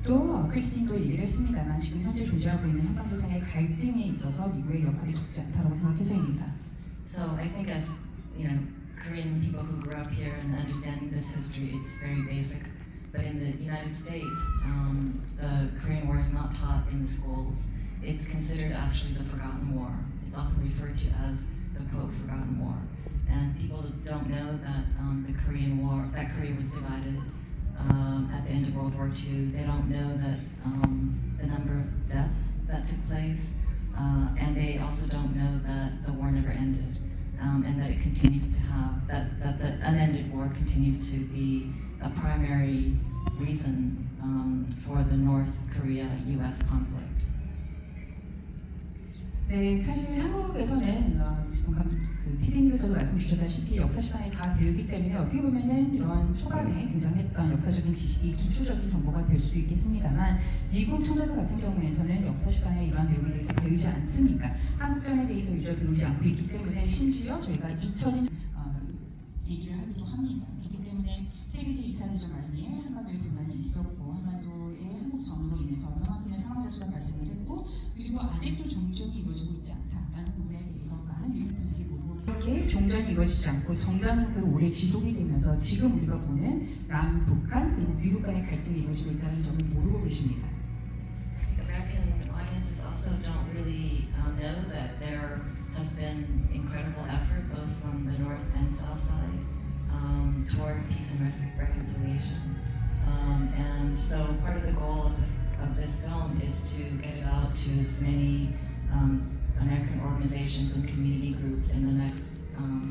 또 크리스틴도 얘기를 했습니다만 지금 현재 존재하고 있는 한반도상의 갈등에 있어서 미국의 역할이 적지 않다고 생각해서입니다. So I think as Korean people who grew up here and understanding this history, it's very basic. But in the United States, the Korean War is not taught in the schools. It's considered actually the forgotten war. It's often referred to as the quote forgotten war. And people don't know that the Korean War, that Korea was divided at the end of World War II. They don't know that the number of deaths that took place, and they also don't know that the war never ended, and that it continues to have, that the unended war continues to be a primary reason for the North Korea-US conflict. 네, 사실 한국에서는 지금 그 PD님께서도 말씀 주셨다시피 역사 시간에 다 배우기 때문에 어떻게 보면은 이러한 초반에 등장했던 역사적인 지식이 기초적인 정보가 될 수도 있겠습니다만 미국 청자들 같은 경우에는 역사 시간에 이러한 내용에 대해서 배우지 않습니까? 한국전에 대해서 유저 배우지 않고 있기 때문에 심지어 저희가 잊혀진 얘기를 하기도 합니다. 그렇기 때문에 세계제 2차 대전 말미에 한반도에 분단이 있었고 한반도의 한국 전으로 인해서 얼마만큼의 사망자 수가 발생을 했고 그리고 아직도 종전이 이루어지고 있지 않다라는 부분에 대해서 많은 미국 분들이 모르고 이렇게 종전이 이루어지지 않고 정전은 오래 지속이 되면서 지금 우리가 보는 남북한 그리고 미국 간의 갈등이 이루어지고 있다는 점을 모르고 계십니다. American audiences also don't really know that there has been incredible effort both from the North and South side toward peace and reconciliation. And so part of the goal of this film is to get it out to as many American organizations and community groups in the next,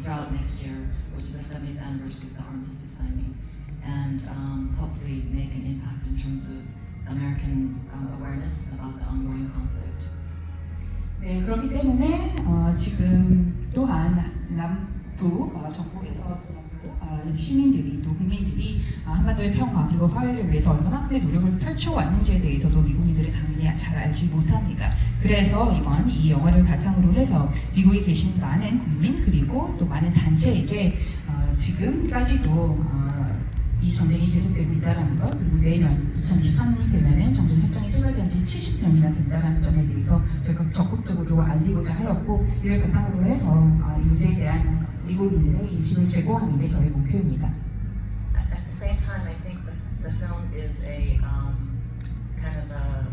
throughout next year, which is the 70th anniversary of the armistice signing, and hopefully make an impact in terms of American awareness about the ongoing conflict. 네, 그렇기 때문에 지금 또한 남북 정부에서 시민들이 또 국민들이 한반도의 평화 그리고 화해를 위해서 얼마만큼의 노력을 펼쳐왔는지에 대해서도 미국인들이 당연히 잘 알지 못합니다. 그래서 이번 이 영화를 바탕으로 해서 미국에 계신 많은 국민 그리고 또 많은 단체에게 지금까지도 이 전쟁이 계속되고 있다는 것 그리고 내년 2023년이 되면은 정전 협정이 체결된 지 70년이나 된다는 점에 대해서 저희가 적극적으로 알리고자 하였고 이를 바탕으로 해서 이 문제에 대한 미국인들의 인식을 제고하는 게 저희 목표입니다. At the same time, I think the film is a kind of a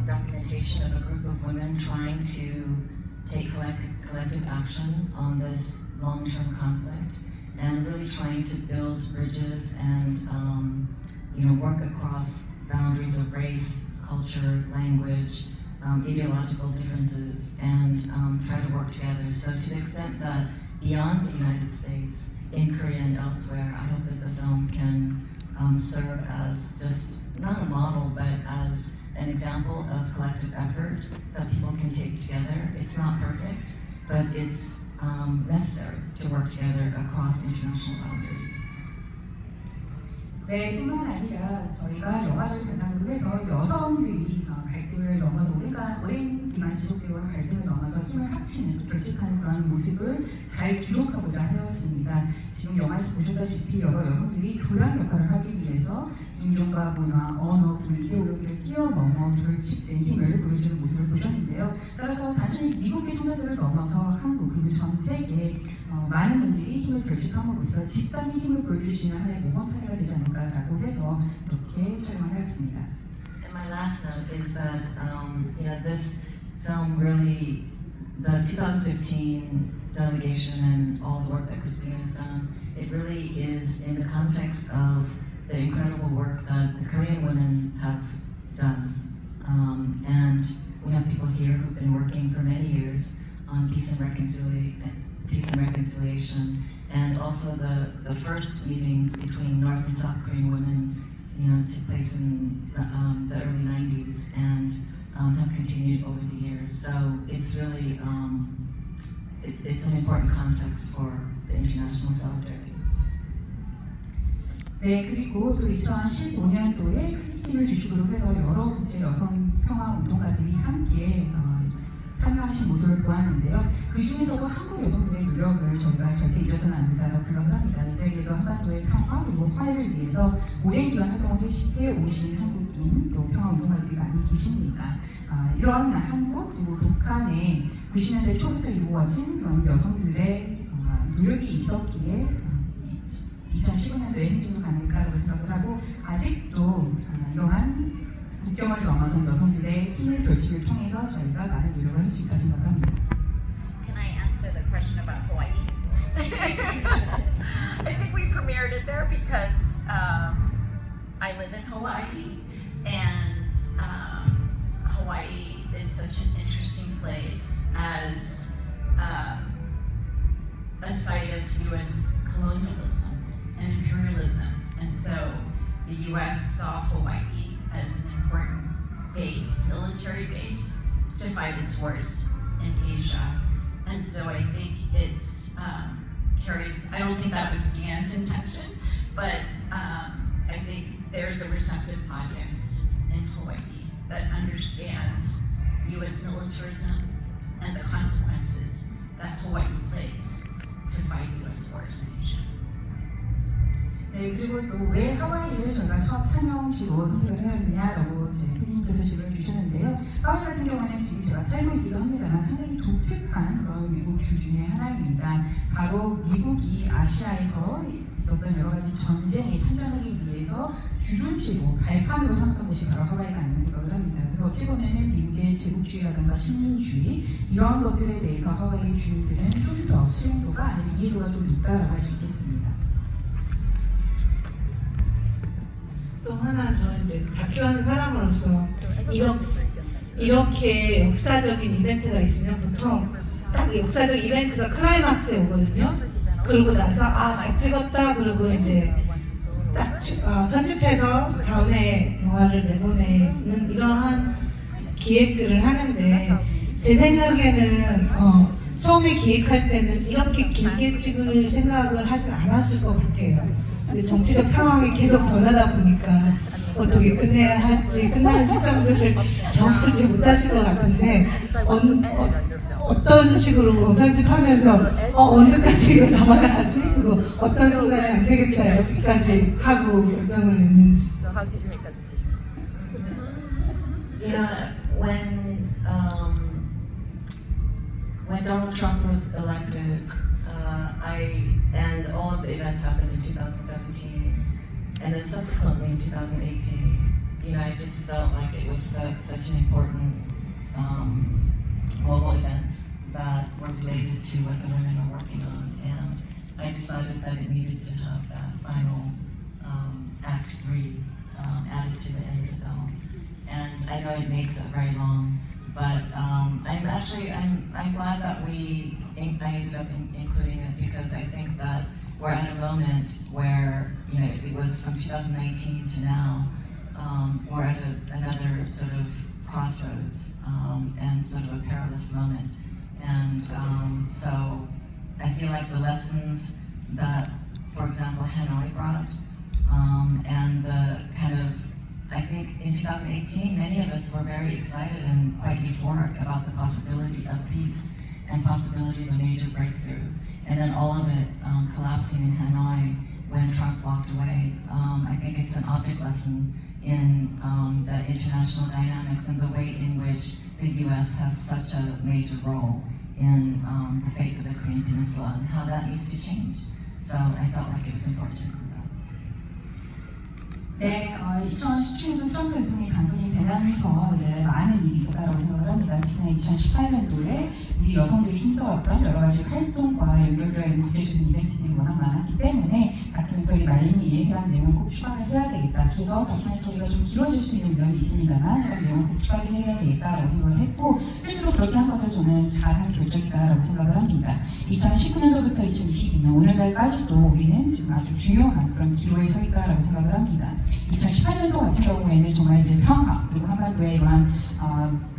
documentation of a group of women trying to take collective action on this long-term conflict. And really trying to build bridges and work across boundaries of race, culture, language, ideological differences, and try to work together. So to the extent that beyond the United States, in Korea and elsewhere, I hope that the film can serve as just not a model, but as an example of collective effort that people can take together. It's not perfect, but it's necessary to work together across international boundaries. 네, 뿐만 아니라 저희가 영화를 바탕으로 해서 여성들이 갈등을 넘어서 오랜 기간 지속되어 온 갈등을 넘어서 힘을 합치는 또 결집하는 그런 모습을 잘 기록하고자 하였습니다. 지금 영화에서 보셨다시피 여러 여성들이 교양 역할을 하기 위해서 인종과 문화, 언어, 그리고 이데올로기를 뛰어넘어 결집된 힘을 보여주는 모습을 보셨는데요. 따라서 단순히 미국의 청자들을 넘어서 한국 그리고 전 세계 많은 분들이 힘을 결집함으로써 집단의 힘을 보여주시는 하나의 모범 사례가 되지 않을까라고 해서 이렇게 촬영을 하였습니다. And my last note is that this film really, the 2015 delegation and all the work that Christine has done, it really is in the context of the incredible work that the Korean women have done. And we have people here who've been working for many years on peace and reconciliation, and also the first meetings between North and South Korean women, took place in the early 90s and have continued over the years. So it's really it's an important context for the international solidarity. 네, 그리고 또 2015년도에 크리스틴을 주축으로 해서 여러 국제 여성 평화 운동가들이 함께 참여하신 모습을 보았는데요. 그 중에서도 한국 여성들의 노력을 저희가 절대 잊어서는 안 된다고 생각을 합니다. 이 자리에도 한반도의 평화 그리고 화해를 위해서 오랜 기간 활동을 해 오신 한국인 또 평화운동가들이 많이 계십니다. 이런 한국 그리고 북한의 90년대 초부터 이루어진 그런 여성들의 노력이 있었기에 2015년도에 행진도 가능했다고 생각을 하고 아직도 이러한 국경을 넘어선 여성들의 힘의 결집을 통해서 저희가 많은 노력을 할 수 있다 생각합니다. Can I answer the question about Hawaii? I think we premiered it there because I live in Hawaii, and Hawaii is such an interesting place as a site of U.S. colonialism and imperialism, and so the U.S. saw Hawaii as an important base, military base, to fight its wars in Asia. And so I think it's curious. I don't think that was Dan's intention, but I think there's a receptive audience in Hawaii that understands U.S. militarism and the consequences that Hawaii plays to fight U.S. wars in Asia. 네, 그리고 또 왜 하와이를 저희가 첫 참여지로 선택을 해야 했느냐라고 이제 피디님께서 질문을 주셨는데요. 하와이 같은 경우는 지금 제가 살고 있기도 합니다만 상당히 독특한 그런 미국 주 중에 하나입니다. 바로 미국이 아시아에서 있었던 여러 가지 전쟁에 참전하기 위해서 주둔지로 발판으로 삼았던 곳이 바로 하와이가 아닌가 생각을 합니다. 그래서 어찌 보면은 미국의 제국주의라든가 식민주의 이런 것들에 대해서 하와이의 주민들은 좀 더 수용도가 아니면 이해도가 좀 높다라고 할 수 있겠습니다. 또 하나 저는 이제 다큐하는 사람으로서 이렇게 역사적인 이벤트가 있으면 보통 딱 역사적 이벤트가 클라이막스에 오거든요. 그러고 나서 다 찍었다 그러고 이제 딱 편집해서 다음에 영화를 내보내는 이러한 기획들을 하는데 제 생각에는 처음에 기획할 때는 이렇게 길게 찍을 생각을 하진 않았을 것 같아요. 근데 정치적 상황이 계속 변하다 보니까 어떻게 끝내야 할지 끝나는 시점들을 정하지 못하실 것 같은데 어떤 식으로 편집하면서 언제까지 이거 남아야 하지? 그리고 어떤 순간에 안 되겠다 이렇게까지 하고 결정을 냈는지. When Donald Trump was elected, and all of the events happened in 2017, and then subsequently in 2018, I just felt like it was such an important global events that were related to what the women are working on, and I decided that it needed to have that final Act 3 added to the end of the film. And I know it makes it very long, but I'm glad that I ended up including it because I think that we're at a moment where it was from 2019 to now. We're at another sort of crossroads and sort of a perilous moment, and so I feel like the lessons that, for example, Hanoi brought, and the kind of I think in 2018, many of us were very excited and quite euphoric about the possibility of peace and possibility of a major breakthrough. And then all of it collapsing in Hanoi when Trump walked away. I think it's an object lesson in the international dynamics and the way in which the U.S. has such a major role in the fate of the Korean Peninsula and how that needs to change. So I felt like it was important to include that. 네, 2017년도 트럼프 대통령이 당선이 되면서 이제 많은 일이 있었다고 생각을 합니다. 특히나 2018년도에 우리 여성들이 힘써왔던 여러 가지 활동과 연결되어 있는 국제적인 이벤트들이 워낙 많았기 때문에 다큐멘터리 말미에 해당 내용을 꼭 추가를 해야 되겠다. 그래서 다큐멘터리가 좀 길어질 수 있는 위험이 있습니다만 해당 내용을 꼭 추가를 해야 되겠다라고 생각을 했고 실제로 그렇게 한 것을 저는 잘한 결정이다라고 생각을 합니다. 2019년도부터 2022년 오늘날까지도 우리는 지금 아주 중요한 그런 기로에 서 있다라고 생각을 합니다. 2018년도 같은 경우에는 정말 이제 평화 그리고 한반도에 이러한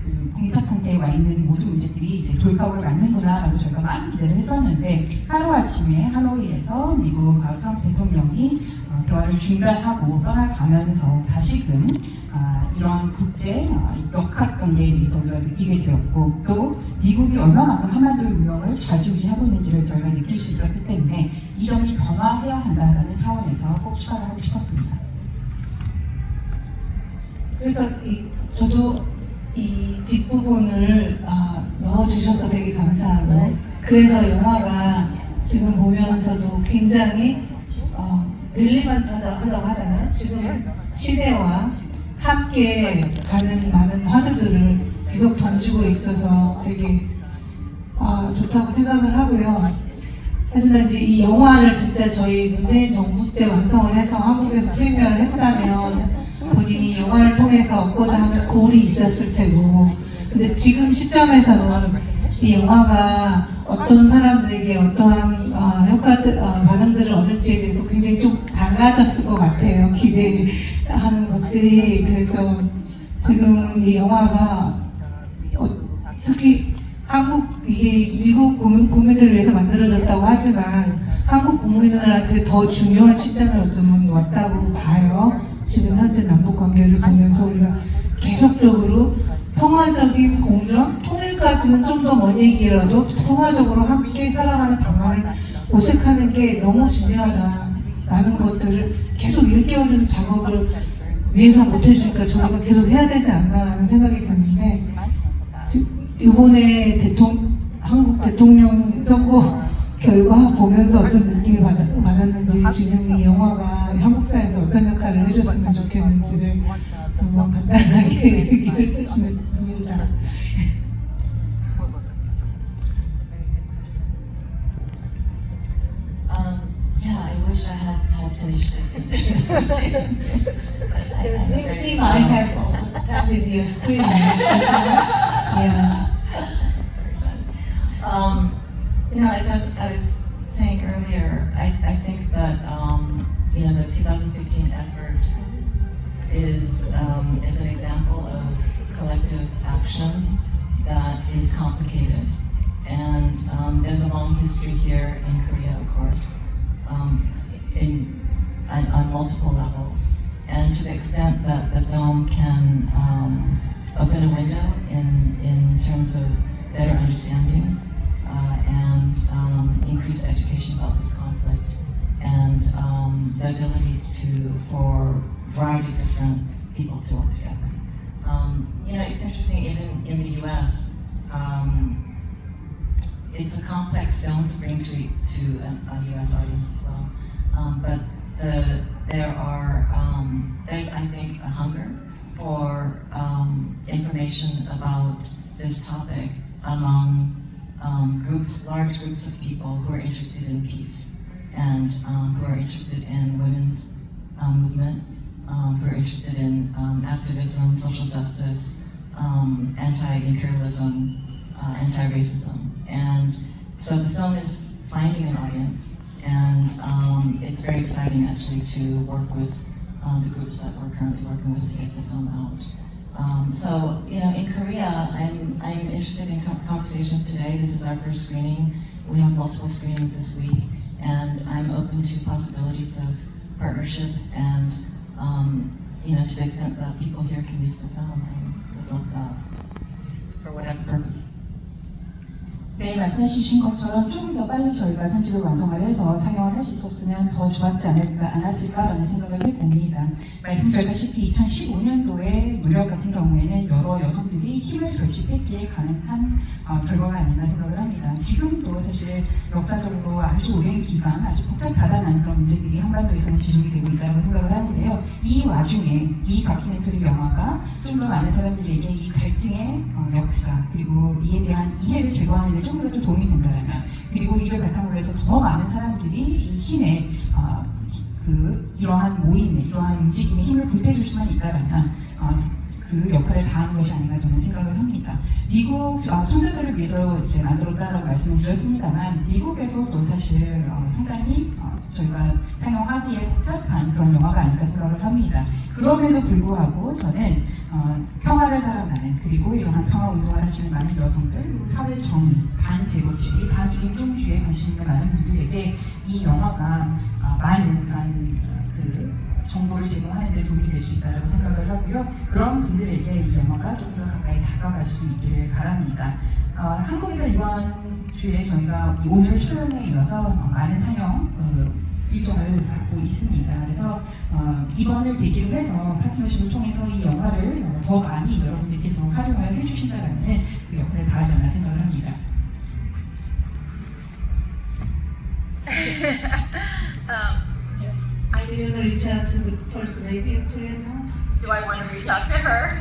그 공착 상태에 와 있는 모든 문제들이 이제 돌파구를 맞는구나라고 저희가 많이 기대를 했었는데 하루아침에 하노이에서 미국 트럼프 대통령이 대화를 중단하고 떠나가면서 다시금 이러한 국제 역학 관계에 대해서 우리가 느끼게 되었고 또 미국이 얼마만큼 한반도의 운명을 좌지우지하고 있는지를 저희가 느낄 수 있었기 때문에 이 점이 변화해야 한다는 차원에서 꼭 추가를 하고 싶었습니다. 그래서 저도 이 뒷부분을 넣어주셔서 되게 감사하고 그래서 영화가 지금 보면서도 굉장히 릴리반트하다고 하잖아요. 지금 시대와 함께 가는 많은 화두들을 계속 던지고 있어서 되게 좋다고 생각을 하고요. 하지만 이제 이 영화를 진짜 저희 문재인 정부 때 완성을 해서 한국에서 프리미어를 했다면 본인이 영화를 통해서 얻고자 하는 골이 있었을 테고 근데 지금 시점에서는 이 영화가 어떤 사람들에게 어떠한 반응들을 얻을지에 대해서 굉장히 좀 달라졌을 것 같아요. 기대하는 것들이. 그래서 지금 이 영화가 특히 이게 미국 국민들을 위해서 만들어졌다고 하지만 한국 국민들한테 더 중요한 시점에 어쩌면 왔다고 봐요. 지금 현재 남북 관계를 보면서 우리가 계속적으로 평화적인 공존, 통일까지는 좀 더 먼 얘기라도 평화적으로 함께 살아가는 방안을 모색하는 게 너무 중요하다라는 것들을 계속 일깨워주는 작업을 위해서 못해주니까 저희가 계속 해야 되지 않나라는 생각이 드는데 이번에 한국 대통령 선거 결과 보면서 어떤 느낌을 받았는지 지금 이 영화가 한국사에서 어떤 역할을 해줬으면 좋겠는지를 한번 간단하게 얘기를 했으면 좋겠습니다. Yeah, I wish I had finished it. I think I have your screen. Yeah. As I was saying earlier, I think that the 2015 effort is an example of collective action that is complicated, and there's a long history here in Korea, of course, on multiple levels, and to the extent that the film can open a window in terms of better understanding and increase education about this conflict and the ability for a variety of different people to work together. It's interesting, even in the U.S., it's a complex film to bring to a U.S. audience as well. But there's I think a hunger for information about this topic among large groups of people who are interested in peace and who are interested in women's movement, who are interested in activism, social justice, anti-imperialism, anti-racism. And so the film is finding an audience, and it's very exciting actually to work with the groups that we're currently working with to get the film out. In Korea, I'm interested in conversations today. This is our first screening. We have multiple screenings this week, and I'm open to possibilities of partnerships and, to the extent that people here can use the film, I would love that for whatever purpose. 네, 말씀해 주신 것처럼 조금 더 빨리 저희가 편집을 완성을 해서 상영을 할 수 있었으면 더 좋았지 않았을까라는 생각을 해봅니다. 말씀드렸다시피 2015년도의 노력 같은 경우에는 여러 여성들이 힘을 결집했기에 가능한 결과가 아닌가 생각을 합니다. 지금도 사실 역사적으로 아주 오랜 기간 아주 복잡하다는 그런 문제들이 한반도에서는 지속이 되고 있다고 생각을 하는데요. 이 와중에 이 다큐멘터리 영화가 좀 더 많은 사람들에게 이 갈등의 역사 그리고 이에 대한 이해를 제거하는 데 조금이라도 도움이 된다면 그리고 이를 바탕으로 해서 더 많은 사람들이 이 힘에 이러한 모임에 이러한 움직임에 힘을 보태줄 수만 있다면 그 역할을 다하는 것이 아닌가 저는 생각을 합니다. 미국 청자들을 위해서 이제 만들었다라고 말씀을 드렸습니다만 미국에서도 사실 상당히 저희가 상영하기에 복잡한 그런 영화가 아닐까 생각을 합니다. 그럼에도 불구하고 저는 평화를 사랑하는 그리고 이러한 평화 운동을 하시는 많은 여성들 그리고 사회 정의, 반제국주의, 반인종주의에 관심 있는 많은 분들에게 이 영화가 많은 그런 그 그 정보를 제공하는 데 도움이 될 수 있다고 생각을 하고요. 그런 분들에게 이 영화가 조금 더 가까이 다가갈 수 있기를 바랍니다. 한국에서 이번 주에 저희가 오늘 출연에 이어서 많은 상영 일정을 갖고 있습니다. 그래서 이번을 계기로 해서 파트너십을 통해서 이 영화를 더 많이 여러분들께서 활용을 해주신다는 그 역할을 다하지 않나 생각을 합니다. Do you want to reach out to the First Lady of Korea now? Do I want to reach out to her?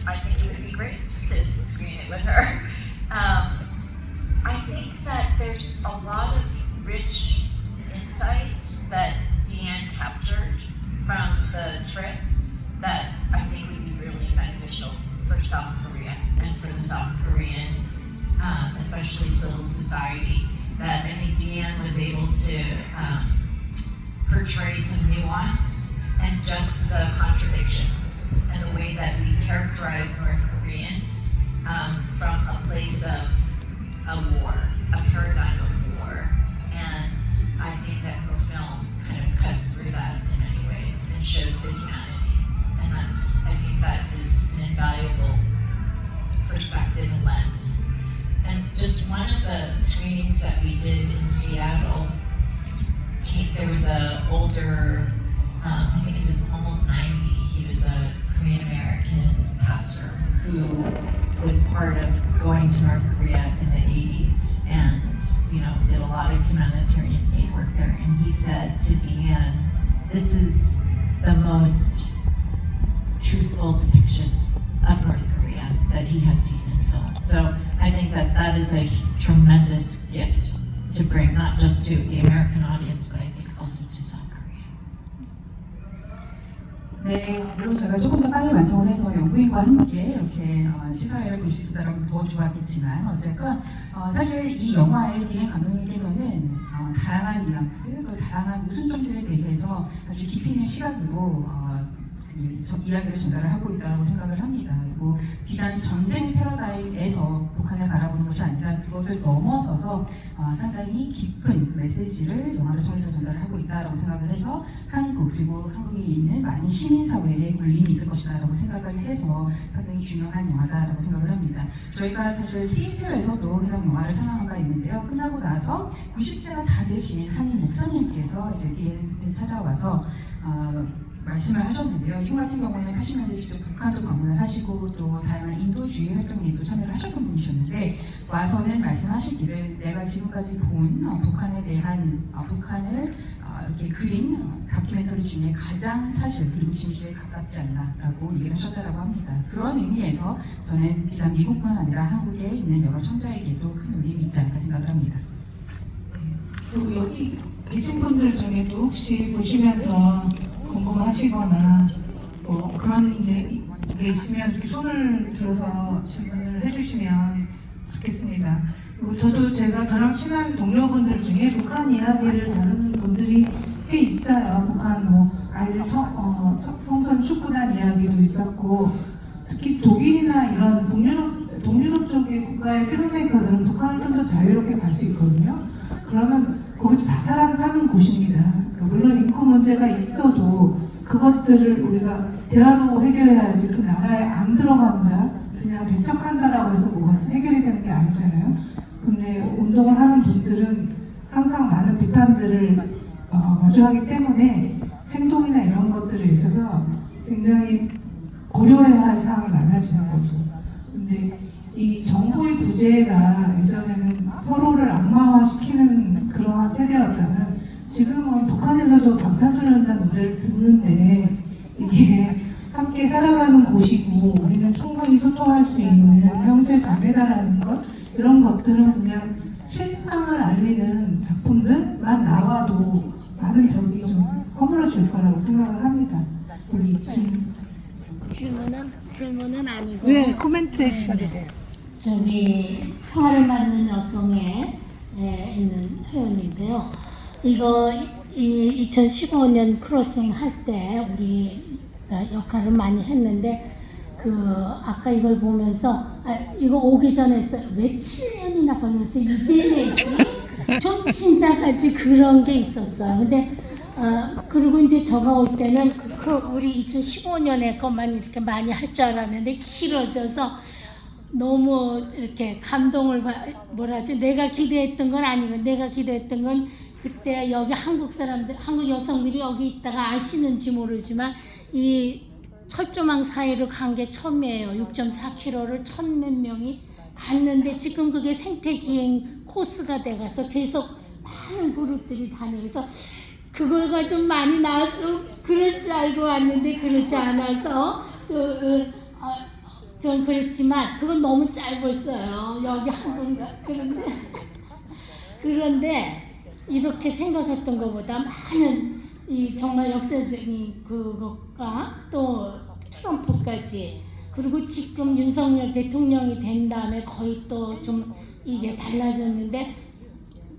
I think it would be great to screen it with her. I think that there's a lot of rich insight that Deanne captured from the trip that I think would be really beneficial for South Korea and for the South Korean, especially civil society. That I think Deanne was able to portray some nuance and just the contradictions and the way that we characterize North Koreans from a place of a war, a paradigm of war. And I think that her film kind of cuts through that in many ways and shows the humanity. And I think that is an invaluable perspective and lens. And just one of the screenings that we did in Seattle, there was an older, I think he was almost 90, he was a Korean American pastor who was part of going to North Korea in the 80s and, you know, did a lot of humanitarian aid work there. And he said to Deanne, this is the most truthful depiction of North Korea that he has seen in film. So I think that that is a tremendous gift to bring, not just to the American audience, but I think also to South Korea. 네, 물론 제가 조금 더 빨리 완성을 해서 연구인과 함께 이렇게 시사회를 볼 수 있었다면 더 좋았겠지만 어쨌건 사실 이 영화의 디엔 감독님께서는 다양한 뉘앙스, 또 다양한 모순점들에 대해서 아주 깊이 있는 시각으로 이야기를 전달을 하고 있다고 생각을 합니다. 그리고 비단 전쟁 패러다임에서 북한을 바라보는 것이 아니라 그것을 넘어서서 상당히 깊은 메시지를 영화를 통해서 전달을 하고 있다고 생각을 해서 한국 그리고 한국에 있는 많은 시민사회에 울림이 있을 것이다라고 생각을 해서 상당히 중요한 영화다라고 생각을 합니다. 저희가 사실 시애틀에서도 해당 영화를 상영한 바 있는데요. 끝나고 나서 90세가 다 되신 한인 목사님께서 이제 DN한테 찾아와서 말씀을 하셨는데요. 이분 같은 경우에는 80년대 직접 북한도 방문을 하시고 또 다양한 인도주의 활동에도 참여를 하셨던 분이셨는데 와서는 말씀하시기를 내가 지금까지 본 북한에 대한 북한을 이렇게 그린 다큐멘터리 중에 가장 사실 그리고 진실에 가깝지 않나라고 얘기를 하셨다고 합니다. 그런 의미에서 저는 비단 미국뿐 아니라 한국에 있는 여러 청자에게도 큰 울림이 있지 않을까 생각을 합니다. 그리고 여기 계신 분들 중에도 혹시 보시면서 궁금하시거나 뭐 그런 게 있으면 이렇게 손을 들어서 질문을 해주시면 좋겠습니다. 그리고 제가 저랑 친한 동료분들 중에 북한 이야기를 다루는 분들이 꽤 있어요. 북한 뭐 아이들 성선 축구단 이야기도 있었고 특히 독일이나 이런 동유럽 쪽의 국가의 필름메이커들은 북한을 좀 더 자유롭게 갈 수 있거든요. 그러면 거기도 다 사람 사는 곳입니다. 그러니까 물론 인권 문제가 있어도 그것들을 우리가 대화로 해결해야지 그 나라에 안 들어간다, 그냥 배척한다라고 해서 뭐가 해결이 되는 게 아니잖아요. 근데 운동을 하는 분들은 항상 많은 비판들을 마주하기 때문에 행동이나 이런 것들에 있어서 굉장히 고려해야 할 사항이 많아지는 거죠. 근데 이 정보의 부재가 예전에는 서로를 악마화시키는 그러한 세대였다면 지금은 북한에서도 방탄소년단 노래를 듣는데 이게 함께 살아가는 곳이고 우리는 충분히 소통할 수 있는 형제 자매다라는 것, 이런 것들은 그냥 실상을 알리는 작품들만 나와도 많은 벽이 좀 허물어질 거라고 생각을 합니다. 우리 질문은 아니고 네, 코멘트 해주셔도 돼요. 저기 평화를 만드는 여성에 있는 표현인데요. 이거 2015년 크로싱 할 때 우리가 역할을 많이 했는데 아까 이걸 보면서 이거 오기 전에 했어요. 왜 7년이나 걸려서 이제 내지? 좀 진짜까지 그런 게 있었어요. 근데 그리고 이제 저가 올 때는 우리 2015년에 것만 이렇게 많이 할 줄 알았는데 길어져서 너무 이렇게 감동을 뭐라지 내가 기대했던 건 아니고 내가 기대했던 건 그때 여기 한국 사람들 한국 여성들이 여기 있다가 아시는지 모르지만 이 철조망 사이로 간 게 처음이에요. 6.4km를 천 몇 명이 갔는데 지금 그게 생태기행 코스가 돼가서 계속 많은 그룹들이 다녀서 그거가 좀 많이 나와서 그럴 줄 알고 왔는데 그렇지 않아서 좀 그랬지만 그건 너무 짧았어요. 여기 한국가 그런데 이렇게 생각했던 것보다 많은 이 정말 역사적인 그것과 또 트럼프까지 그리고 지금 윤석열 대통령이 된 다음에 거의 또 좀 이게 달라졌는데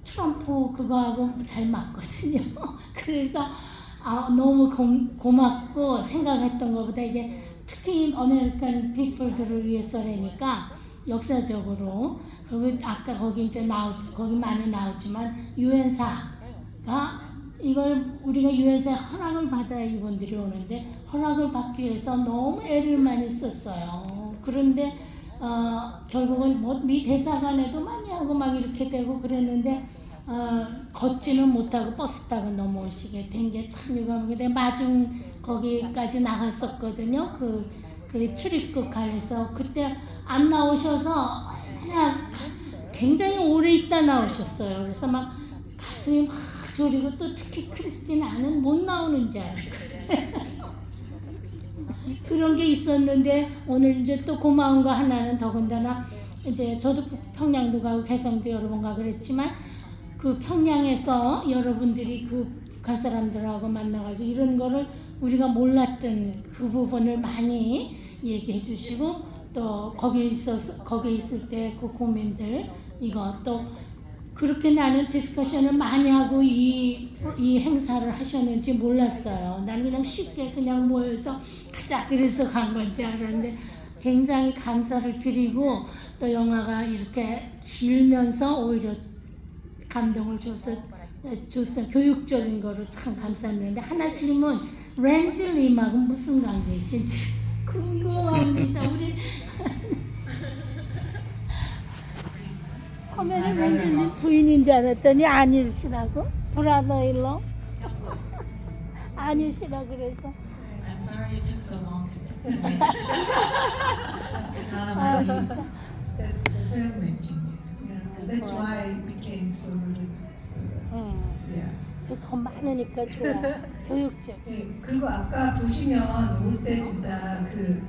트럼프 그거하고 잘 맞거든요. 그래서 너무 고맙고 생각했던 것보다 이게 특히 아메리칸 피플들을 위해서라니까 역사적으로 그리고 아까 거기 이제 거기 많이 나오지만 유엔사가 이걸 우리가 유엔사에 허락을 받아야 이분들이 오는데 허락을 받기 위해서 너무 애를 많이 썼어요. 그런데 결국은 뭐 미 대사관에도 많이 하고 막 이렇게 되고 그랬는데 걷지는 못하고 버스 타고 넘어오시게 된 게 참 유감인데 마중 거기까지 나갔었거든요. 그 출입국 가에서 그때 안 나오셔서 그냥 굉장히 오래 있다 나오셨어요. 그래서 막 가슴이 막 저리고 또 특히 크리스티나는 못 나오는 줄 알고 그런 게 있었는데 오늘 이제 또 고마운 거 하나는 더군다나 이제 저도 평양도 가고 개성도 여러 번 가고 그랬지만 그 평양에서 여러분들이 그 북한 사람들하고 만나가지고 이런 거를 우리가 몰랐던 그 부분을 많이 얘기해 주시고 또 거기 있을 때 그 고민들 이거 또 그렇게 나는 디스커션을 많이 하고 이 행사를 하셨는지 몰랐어요. 나는 그냥 쉽게 그냥 모여서 가자 그래서 간 건지 알았는데 굉장히 감사를 드리고 또 영화가 이렇게 길면서 오히려 감동을 줘서 교육적인 거로 참 감사했는데 하나 질문 렌즐님하고 무슨 관계이신지 궁금합니다. 우리 처음에는 렌즐님 부인인 줄 알았더니 아니시라고 브라더일러 아니시라 그래서 I'm sorry it took so long to make. 진짜 That's filmmaking. Yeah, that's why it became so religious. So that's, yeah. 더 많으니까 좋아. 교육적. 네, 그리고 아까 보시면 올 때 진짜 그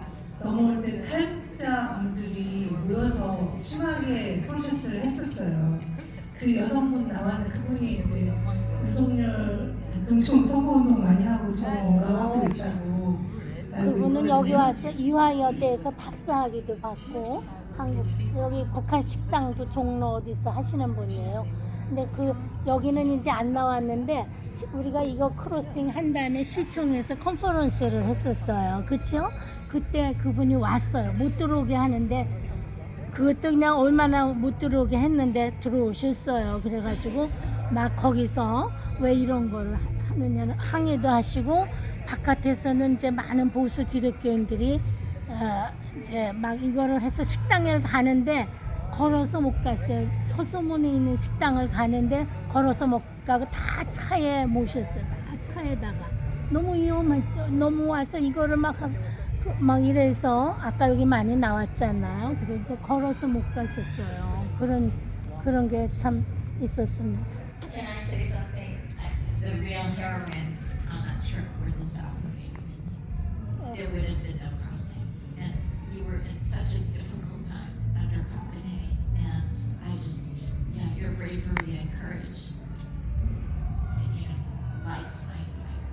넘어올 때 탈북자분들이 모여서 심하게 프로테스트를 했었어요. 그 여성분 나왔는데 그분이 이제 윤석열 대통령 선거운동 많이 하고 지금 뭔가 하고 있다고 알고 그분은 있거든요. 여기 와서 이화여대에서 박사학위도 받고 한국 여기 북한 식당도 종로 어디서 하시는 분이에요. 근데 여기는 이제 안 나왔는데 우리가 이거 크로싱 한 다음에 시청에서 컨퍼런스를 했었어요. 그렇죠? 그때 그분이 왔어요. 못 들어오게 하는데 그것도 그냥 얼마나 못 들어오게 했는데 들어오셨어요. 그래가지고 막 거기서 왜 이런 걸 하느냐는 항의도 하시고 바깥에서는 이제 많은 보수 기독교인들이 이제 막 이거를 해서 식당에 가는데 걸어서 못 갔어요. 서소문에 있는 식당을 가는데 걸어서 못 가고 다 차에 모셨어요. 다 차에다가 너무 위험했죠. 너무 와서 이거를 막 이래서 아까 여기 많이 나왔잖아요. 그런데 걸어서 못 가셨어요. 그런 게 참 있었습니다. Can I say something? The real heroines on that trip were the South Korean. There would have been no crossing. And you were in such a difficult time under Park Geun-hye. And I just, your bravery and courage, lights my fire.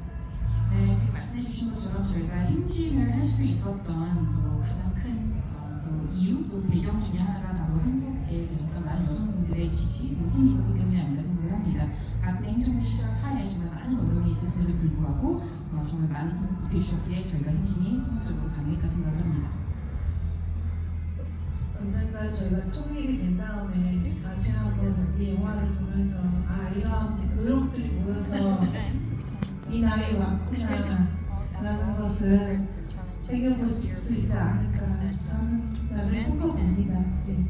네, 지금 말씀해 주신 것처럼 저희가 행진을 할 수 있었던 또 가장 큰 이유 또 배경 중에 하나가 바로 한국에 계셨던 많은 여성분들의 지지, 힘이 있었기 때문에 아닌가 생각을 합니다. 박근혜 행정부 시절 하에 정말 많은 어려움이 있었음에도 불구하고 정말 많은 힘을 보태주셨기에 저희가 행진이 성공적으로 가능했다 생각을 합니다. 언젠가 저희가 통일이 된 다음에 다시 한번 이 영화를 보면서 이러한 의혹들이 모여서 이 날이 왔구나라는 것을 새겨볼 수 있지 않을까 하는 날을 꿈꿔봅니다. 네.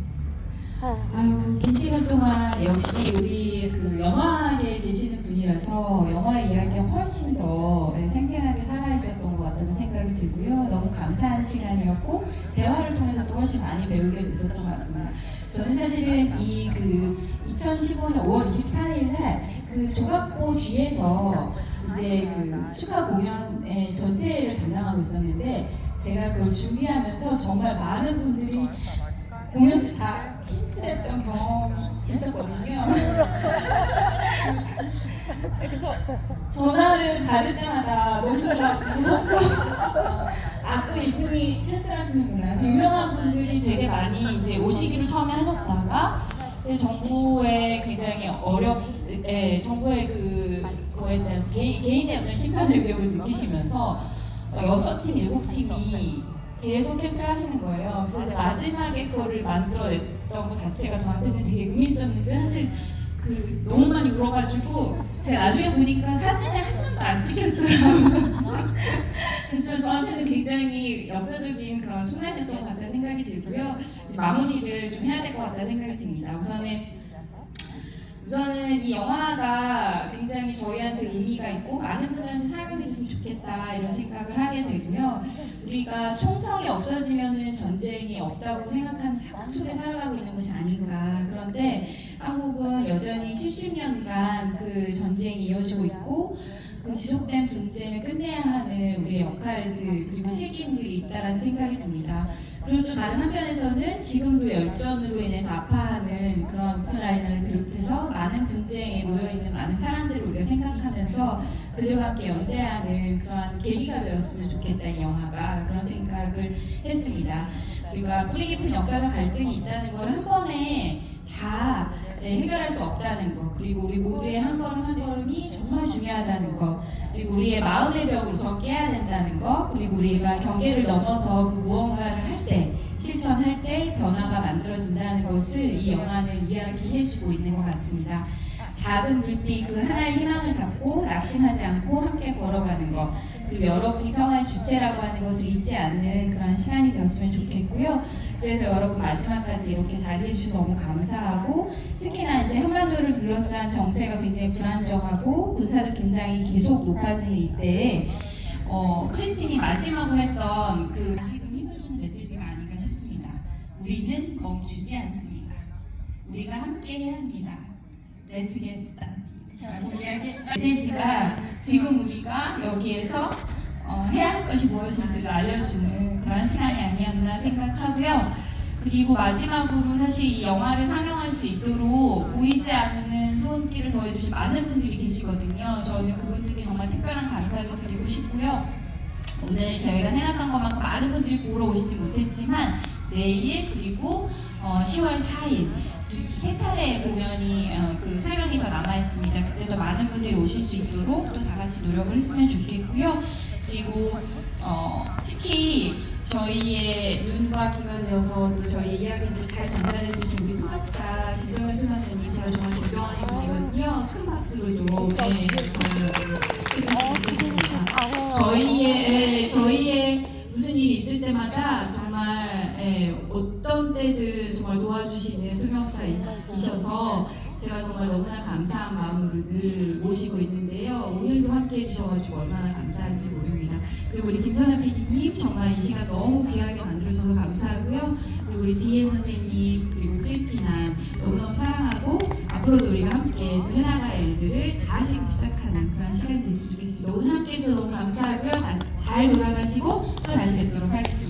아유, 긴 시간 동안 역시 우리 그 영화계에 계시는 분이라서 영화 이야기가 훨씬 더 생생하게 살아있었던 것 같다는 생각이 들고요. 너무 감사한 시간이었고 대화를 통해서도 훨씬 많이 배우게 됐었던 것 같습니다. 저는 사실은 이 그 2015년 5월 24일 날 그 조각보 뒤에서 이제 그 축하 공연의 전체를 담당하고 있었는데 제가 그걸 준비하면서 정말 많은 분들이 공연 다 킹스했던 경험이 있었거든요. 그래서 전화를 받을 때마다 너무 무섭고 또 이분이 캔슬하시는구나. 유명한 분들이 되게 많이 이제 오시기를 처음에 하셨다가 정부의 굉장히 정부의 그거에 대해서 개인의 어떤 심판의 위협을 느끼시면서 6팀, 7팀이 계속 캔슬하시는 거예요. 그래서 이제 마지막에 그거를 만들어냈던 것 자체가 저한테는 되게 의미 있었는데 사실 너무 많이 울어가지고 제가 나중에 보니까 사진에 한 장도 안 찍혔더라고요. 그래서 저한테는 굉장히 역사적인 그런 순간이었던 것 같다는 생각이 들고요. 마무리를 좀 해야 될 것 같다는 생각이 듭니다. 우선은 이 영화가 굉장히 저희한테 의미가 있고 많은 분들한테 사용이 됐으면 좋겠다 이런 생각을 하게 되고요. 우리가 총성이 없어지면은 전쟁이 없다고 생각하는 착각 속에 살아가고 있는 것이 아닌가. 그런데 한국은 여전히 70년간 그 전쟁이 이어지고 있고 그 지속된 분쟁을 끝내야 하는 우리의 역할들 그리고 책임들이 있다라는 생각이 듭니다. 그리고 또 다른 한편에서는 지금도 열전으로 인해서 아파하는 그런 우크라이나를 비롯해서 많은 분쟁에 놓여있는 많은 사람들을 우리가 생각하면서 그들과 함께 연대하는 그런 계기가 되었으면 좋겠다 이 영화가 그런 생각을 했습니다. 우리가 뿌리 깊은 역사적 갈등이 있다는 걸 한 번에 다 해결할 수 없다는 것 그리고 우리 모두의 한 걸음 한 걸음이 정말 중요하다는 것 그리고 우리의 마음의 벽을 우선 깨야 된다는 것 그리고 우리가 경계를 넘어서 그 무언가를 할 때 실천할 때 변화가 만들어진다는 것을 이 영화는 이야기해주고 있는 것 같습니다. 작은 불빛 그 하나의 희망을 잡고 낙심하지 않고 함께 걸어가는 것 그리고 여러분이 평화의 주체라고 하는 것을 잊지 않는 그런 시간이 되었으면 좋겠고요. 그래서 여러분 마지막까지 이렇게 자리해 주셔서 너무 감사하고 특히나 이제 한반도를 둘러싼 정세가 굉장히 불안정하고 군사적 긴장이 계속 높아지는 이때에 크리스틴이 마지막으로 했던 그 지금 힘을 주는 메시지가 아닌가 싶습니다. 우리는 멈추지 않습니다. 우리가 함께 해야 합니다. Let's get started. 이야기 메시지가 지금 우리가 여기에서 해야 할 것이 무엇인지를 알려주는 그런 시간이 아니었나 생각하고요. 그리고 마지막으로 사실 이 영화를 상영할 수 있도록 보이지 않는 손길을 더해주신 많은 분들이 계시거든요. 저는 그분들께 정말 특별한 감사를 드리고 싶고요. 오늘 저희가 생각한 것만큼 많은 분들이 보러 오시지 못했지만 내일 그리고 10월 4일 세 차례의 공연이 그 상영이 더 남아 있습니다. 그때도 많은 분들이 오실 수 있도록 또 다 같이 노력을 했으면 좋겠고요. 그리고 특히 저희의 눈과 귀가 되어서 또 저희 이야기들을 잘 전달해 주신 우리 통역사 김정현 통역사님 제가 정말 존경하는 분이거든요. 큰 박수로 좀 해주시겠습니다. 저희의 무슨 일이 있을 때마다 정말 어떤 때든 정말 도와주시는 통역사이셔서 제가 정말 너무나 감사한 마음으로 늘 모시고 있는데요. 오늘도 함께 해주셔가지고 얼마나 감사한지 모릅니다. 그리고 우리 김선아 PD님 정말 이 시간 너무 귀하게 만들어주셔서 감사하고요. 그리고 우리 DM 선생님 그리고 크리스티나 너무너무 사랑하고 앞으로도 우리가 함께 또 해나갈 일들을 다시 시작하는 그런 시간이 됐으면 좋겠습니다. 오늘 함께 해주셔서 너무 감사하고요. 잘 돌아가시고 또 다시 뵙도록 하겠습니다.